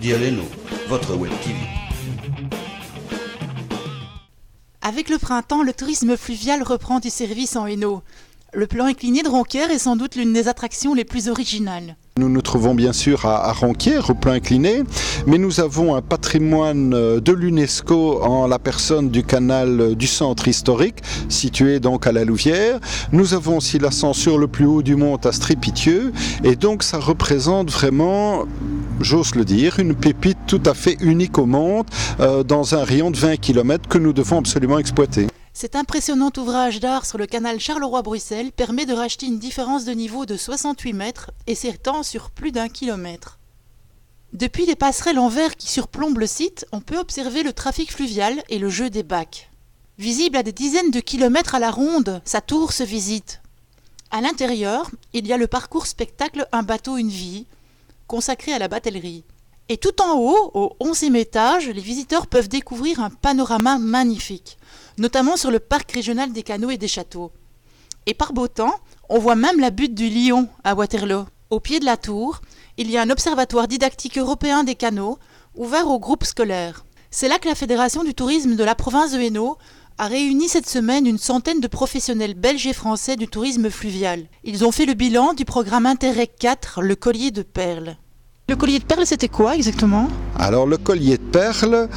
Dialeno, votre web TV. Avec le printemps, le tourisme fluvial reprend du service en Hainaut. Le plan incliné de Ronquières est sans doute l'une des attractions les plus originales. Nous nous trouvons bien sûr à Ronquières, au plan incliné, mais nous avons un patrimoine de l'UNESCO en la personne du canal du centre historique, situé donc à la Louvière. Nous avons aussi l'ascension le plus haut du mont à Strépitieux, et donc ça représente vraiment, j'ose le dire, une pépite tout à fait unique au monde, dans un rayon de 20 km que nous devons absolument exploiter. Cet impressionnant ouvrage d'art sur le canal Charleroi-Bruxelles permet de racheter une différence de niveau de 68 mètres et s'étend sur plus d'1 kilomètre. Depuis les passerelles en verre qui surplombent le site, on peut observer le trafic fluvial et le jeu des bacs. Visible à des dizaines de kilomètres à la ronde, sa tour se visite. À l'intérieur, il y a le parcours spectacle Un bateau, une vie, consacré à la batellerie. Et tout en haut, au 11e étage, les visiteurs peuvent découvrir un panorama magnifique, notamment sur le parc régional des canaux et des châteaux. Et par beau temps, on voit même la butte du Lion à Waterloo. Au pied de la tour, il y a un observatoire didactique européen des canaux, ouvert aux groupes scolaires. C'est là que la Fédération du tourisme de la province de Hainaut a réuni cette semaine une centaine de professionnels belges et français du tourisme fluvial. Ils ont fait le bilan du programme Interreg 4, le collier de perles. Le collier de perles, c'était quoi exactement ? Alors le collier de perles,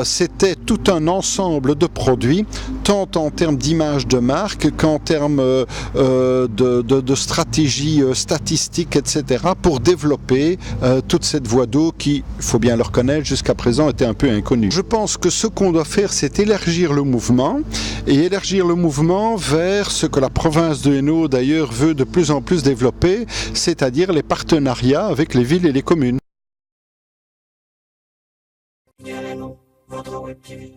c'était tout un ensemble de produits, tant en termes d'image de marque qu'en termes de stratégie statistique, etc., pour développer toute cette voie d'eau qui, il faut bien le reconnaître, jusqu'à présent était un peu inconnue. Je pense que ce qu'on doit faire, c'est élargir le mouvement, et élargir le mouvement vers ce que la province de Hainaut d'ailleurs veut de plus en plus développer, c'est-à-dire les partenariats avec les villes et les communes. Dialeno, votre web TV.